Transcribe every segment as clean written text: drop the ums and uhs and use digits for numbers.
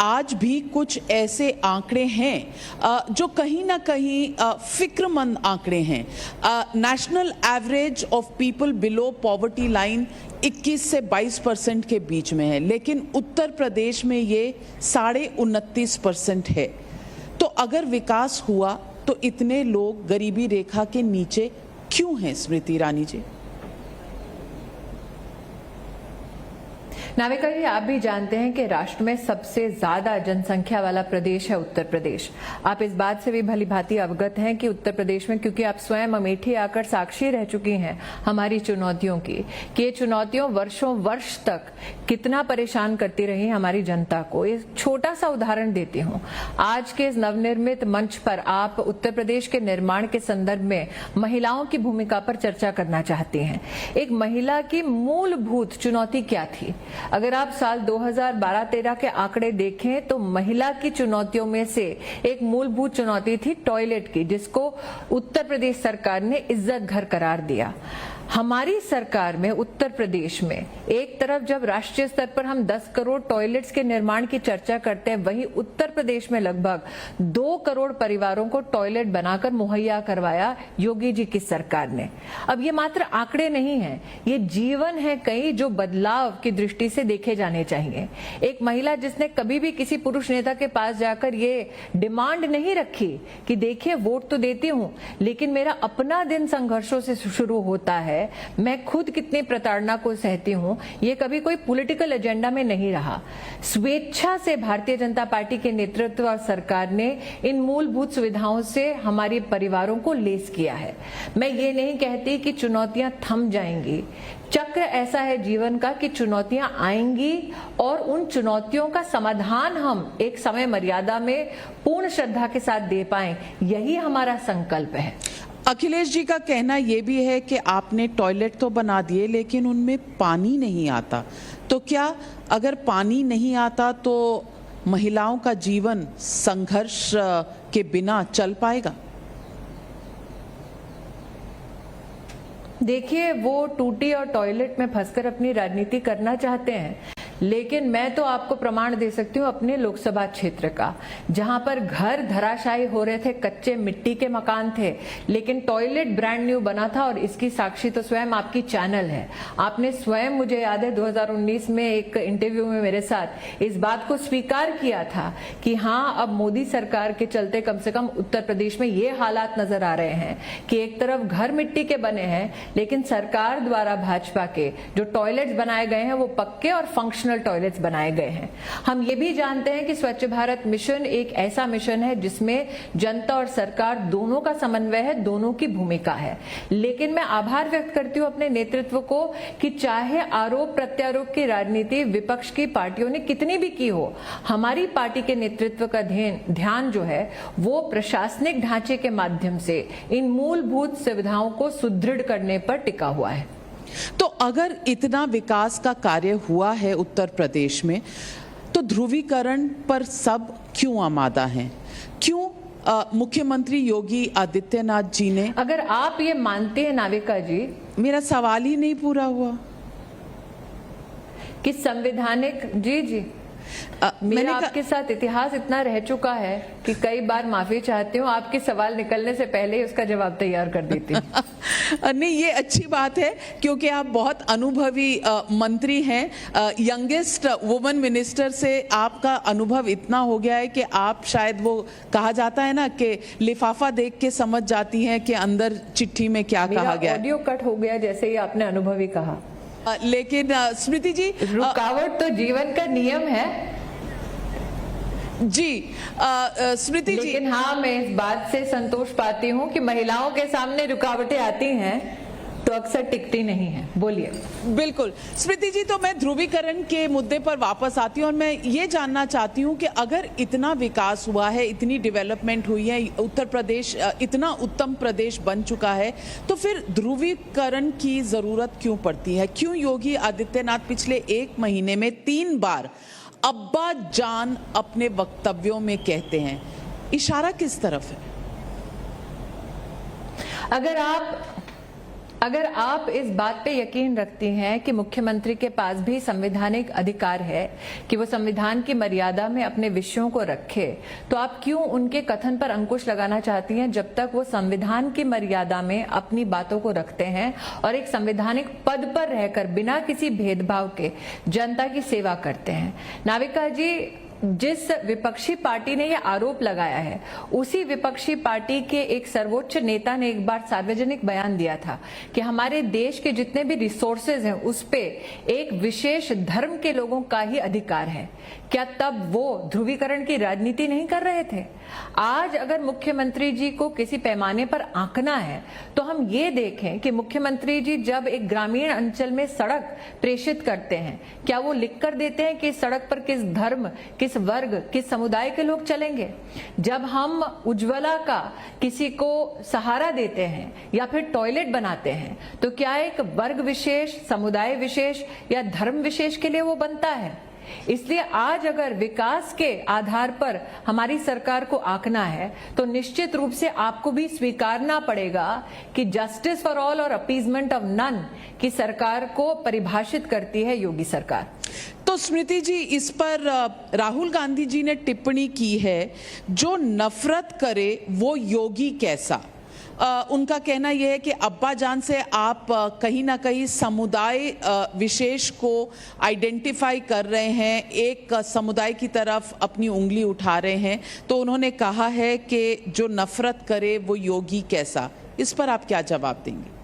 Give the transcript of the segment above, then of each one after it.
आज भी कुछ ऐसे आंकड़े हैं जो कहीं ना कहीं फिक्रमंद आंकड़े हैं। National average of people below poverty line 21 से 22% के बीच में है, लेकिन उत्तर प्रदेश में ये 29.5% है। तो अगर विकास हुआ तो इतने लोग गरीबी रेखा के नीचे क्यों हैं, स्मृति ईरानी जी? नाविका जी, आप भी जानते हैं कि राष्ट्र में सबसे ज्यादा जनसंख्या वाला प्रदेश है उत्तर प्रदेश। आप इस बात से भी भली भांति अवगत हैं कि उत्तर प्रदेश में, क्योंकि आप स्वयं अमेठी आकर साक्षी रह चुकी हैं हमारी चुनौतियों की, कि ये चुनौतियों वर्षों वर्ष तक कितना परेशान करती रही हमारी जनता को। एक छोटा सा उदाहरण देती हूँ। आज के इस नवनिर्मित मंच पर आप उत्तर प्रदेश के निर्माण के संदर्भ में महिलाओं की भूमिका पर चर्चा करना चाहती हैं। एक महिला की मूलभूत चुनौती क्या थी? अगर आप साल 2012-13 के आंकड़े देखें तो महिला की चुनौतियों में से एक मूलभूत चुनौती थी टॉयलेट की, जिसको उत्तर प्रदेश सरकार ने इज्जत घर करार दिया। हमारी सरकार में उत्तर प्रदेश में एक तरफ जब राष्ट्रीय स्तर पर हम 10 करोड़ टॉयलेट्स के निर्माण की चर्चा करते हैं, वहीं उत्तर प्रदेश में लगभग 2 करोड़ परिवारों को टॉयलेट बनाकर मुहैया करवाया योगी जी की सरकार ने। अब ये मात्र आंकड़े नहीं हैं, ये जीवन है कई जो बदलाव की दृष्टि से देखे जाने चाहिए। एक महिला जिसने कभी भी किसी पुरुष नेता के पास जाकर ये डिमांड नहीं रखी कि देखिए वोट तो देती हूं, लेकिन मेरा अपना दिन संघर्षों से शुरू होता है, मैं खुद कितनी प्रताड़ना को सहती हूं, ये कभी कोई पॉलिटिकल एजेंडा में नहीं रहा। स्वेच्छा से भारतीय जनता पार्टी के नेतृत्व और सरकार ने इन मूलभूत सुविधाओं से हमारे परिवारों को लेस किया है। मैं ये नहीं कहती कि चुनौतियां थम जाएंगी। चक्र ऐसा है जीवन का कि चुनौतियां आएंगी और उन चुनौतियों का समाधान हम एक समय मर्यादा में पूर्ण श्रद्धा के साथ दे पाएं, यही हमारा संकल्प है। अखिलेश जी का कहना यह भी है कि आपने टॉयलेट तो बना दिए लेकिन उनमें पानी नहीं आता। तो क्या अगर पानी नहीं आता तो महिलाओं का जीवन संघर्ष के बिना चल पाएगा? देखिए, वो टूटी और टॉयलेट में फंसकर अपनी राजनीति करना चाहते हैं, लेकिन मैं तो आपको प्रमाण दे सकती हूँ अपने लोकसभा क्षेत्र का, जहां पर घर धराशायी हो रहे थे, कच्चे मिट्टी के मकान थे, लेकिन टॉयलेट ब्रांड न्यू बना था। और इसकी साक्षी तो स्वयं आपकी चैनल है। आपने स्वयं, मुझे याद है 2019 में एक इंटरव्यू में मेरे साथ इस बात को स्वीकार किया था कि हाँ, अब मोदी सरकार के चलते कम से कम उत्तर प्रदेश में ये हालात नजर आ रहे हैं कि एक तरफ घर मिट्टी के बने हैं, लेकिन सरकार द्वारा भाजपा के जो टॉयलेट्स बनाए गए हैं वो पक्के और फंक्शनल टॉयलेट्स बनाए गए हैं। हम ये भी जानते हैं कि स्वच्छ भारत मिशन एक ऐसा मिशन है जिसमें जनता और सरकार दोनों का समन्वय है, दोनों की भूमिका है। लेकिन मैं आभार व्यक्त करती हूँ अपने नेतृत्व को कि चाहे आरोप प्रत्यारोप की राजनीति विपक्ष की पार्टियों ने कितनी भी की हो, हमारी पार्टी के नेतृत्व का ध्यान जो है वो प्रशासनिक ढांचे के माध्यम से इन मूलभूत सुविधाओं को सुदृढ़ करने पर टिका हुआ है। तो अगर इतना विकास का कार्य हुआ है उत्तर प्रदेश में, तो ध्रुवीकरण पर सब क्यों आमादा हैं? क्यों मुख्यमंत्री योगी आदित्यनाथ जी ने, अगर आप ये मानते हैं नाविका जी, मेरा सवाल ही नहीं पूरा हुआ कि संवैधानिक, जी मेरा आपके साथ इतिहास इतना रह चुका है कि कई बार माफी चाहती हूँ, आपके सवाल निकलने से पहले ही उसका जवाब तैयार कर देती हूँ। नहीं, ये अच्छी बात है क्योंकि आप बहुत अनुभवी मंत्री हैं। यंगेस्ट वुमन मिनिस्टर से आपका अनुभव इतना हो गया है कि आप शायद, वो कहा जाता है ना कि लिफाफा देख के समझ जाती हैं कि अंदर चिट्ठी में क्या कहा गया। ऑडियो कट हो गया जैसे ही आपने अनुभवी कहा। लेकिन स्मृति जी, रुकावट तो जीवन का नियम है जी। स्मृति जी, लेकिन हाँ, मैं इस बात से संतोष पाती हूँ कि महिलाओं के सामने रुकावटें आती हैं तो अक्सर टिकती नहीं है। बोलिए। बिल्कुल स्मृति जी, तो मैं ध्रुवीकरण के मुद्दे पर वापस आती हूँ और मैं ये जानना चाहती हूँ कि अगर इतना विकास हुआ है, इतनी डेवलपमेंट हुई है, उत्तर प्रदेश इतना उत्तम प्रदेश बन चुका है, तो फिर ध्रुवीकरण की जरूरत क्यों पड़ती है? क्यों योगी आदित्यनाथ पिछले 1 महीने में 3 बार अब्बा जान अपने वक्तव्यों में कहते हैं? इशारा किस तरफ है? अगर आप अगर आप इस बात पे यकीन रखती हैं कि मुख्यमंत्री के पास भी संवैधानिक अधिकार है कि वो संविधान की मर्यादा में अपने विषयों को रखे, तो आप क्यों उनके कथन पर अंकुश लगाना चाहती हैं जब तक वो संविधान की मर्यादा में अपनी बातों को रखते हैं और एक संवैधानिक पद पर रहकर बिना किसी भेदभाव के जनता की सेवा करते हैं। नाविका जी, जिस विपक्षी पार्टी ने यह आरोप लगाया है, उसी विपक्षी पार्टी के एक सर्वोच्च नेता ने एक बार सार्वजनिक बयान दिया था कि हमारे देश के जितने भी रिसोर्सेज हैं उस पे एक विशेष धर्म के लोगों का ही अधिकार है। क्या तब वो ध्रुवीकरण की राजनीति नहीं कर रहे थे? आज अगर मुख्यमंत्री जी को किसी पैमाने पर आंकना है तो हम ये देखें कि मुख्यमंत्री जी जब एक ग्रामीण अंचल में सड़क प्रेषित करते हैं, क्या वो लिख कर देते हैं कि सड़क पर किस धर्म, किस वर्ग, किस समुदाय के लोग चलेंगे? जब हम उज्ज्वला का किसी को सहारा देते हैं या फिर टॉयलेट बनाते हैं, तो क्या एक वर्ग विशेष, समुदाय विशेष या धर्म विशेष के लिए वो बनता है? इसलिए आज अगर विकास के आधार पर हमारी सरकार को आंकना है तो निश्चित रूप से आपको भी स्वीकारना पड़ेगा कि जस्टिस फॉर ऑल और अपीजमेंट ऑफ नन की सरकार को परिभाषित करती है योगी सरकार। तो स्मृति जी, इस पर राहुल गांधी जी ने टिप्पणी की है, जो नफरत करे वो योगी कैसा। उनका कहना यह है कि अब्बा जान से आप कहीं ना कहीं समुदाय विशेष को आइडेंटिफाई कर रहे हैं, एक समुदाय की तरफ अपनी उंगली उठा रहे हैं। तो उन्होंने कहा है कि जो नफरत करे वो योगी कैसा। इस पर आप क्या जवाब देंगे?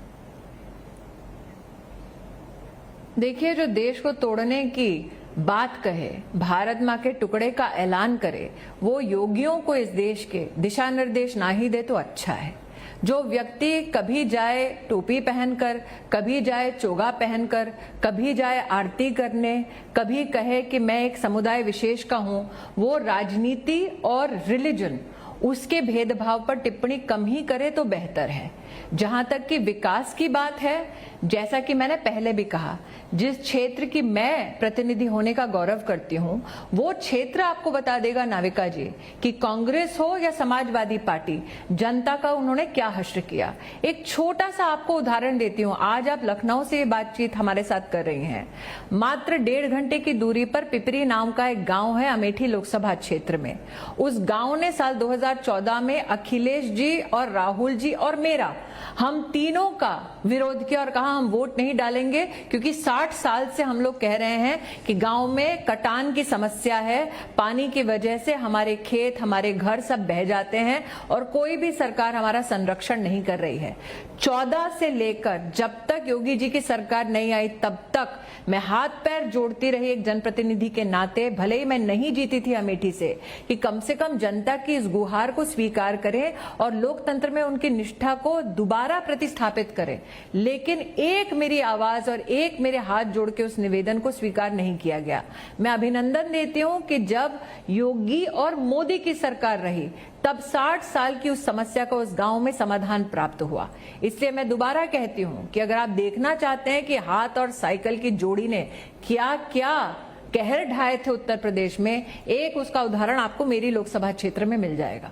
देखिए, जो देश को तोड़ने की बात कहे, भारत माँ के टुकड़े का ऐलान करे, वो योगियों को इस देश के दिशा निर्देश ना ही दे तो अच्छा है। जो व्यक्ति कभी जाए टोपी पहनकर, कभी जाए चोगा पहनकर, कभी जाए आरती करने, कभी कहे कि मैं एक समुदाय विशेष का हूं, वो राजनीति और रिलीजन, उसके भेदभाव पर टिप्पणी कम ही करे तो बेहतर है। जहां तक कि विकास की बात है, जैसा कि मैंने पहले भी कहा, जिस क्षेत्र की मैं प्रतिनिधि होने का गौरव करती हूं, वो क्षेत्र आपको बता देगा नाविका जी कि कांग्रेस हो या समाजवादी पार्टी, जनता का उन्होंने क्या हश्र किया। एक छोटा सा आपको उदाहरण देती हूं। आज आप लखनऊ से ये बातचीत हमारे साथ कर रही हैं। मात्र 1.5 घंटे की दूरी पर पिपरी नाम का एक गांव है अमेठी लोकसभा क्षेत्र में। उस गांव ने साल 2014 में अखिलेश जी और राहुल जी और मेरा, हम तीनों का विरोध किया और कहा हम वोट नहीं डालेंगे, क्योंकि 60 साल से हम लोग कह रहे हैं कि गांव में कटान की समस्या है, पानी की वजह से हमारे खेत, हमारे घर सब बह जाते हैं और कोई भी सरकार हमारा संरक्षण नहीं कर रही है। 14 से लेकर जब तक योगी जी की सरकार नहीं आई तब तक मैं हाथ पैर जोड़ती रही एक जनप्रतिनिधि के नाते, भले ही मैं नहीं जीती थी अमेठी से, कि कम से कम जनता की इस गुहार को स्वीकार करें और लोकतंत्र में उनकी निष्ठा को दोबारा प्रतिस्थापित करें। लेकिन एक मेरी आवाज और एक मेरे हाथ जोड़ के उस निवेदन को स्वीकार नहीं किया गया। मैं अभिनंदन देती हूं कि जब योगी और मोदी की सरकार रही तब 60 साल की उस समस्या का उस गांव में समाधान प्राप्त हुआ। इसलिए मैं दोबारा कहती हूं कि अगर आप देखना चाहते हैं कि हाथ और साइकिल की जोड़ी ने क्या क्या कहर ढाए थे उत्तर प्रदेश में, एक उसका उदाहरण आपको मेरी लोकसभा क्षेत्र में मिल जाएगा।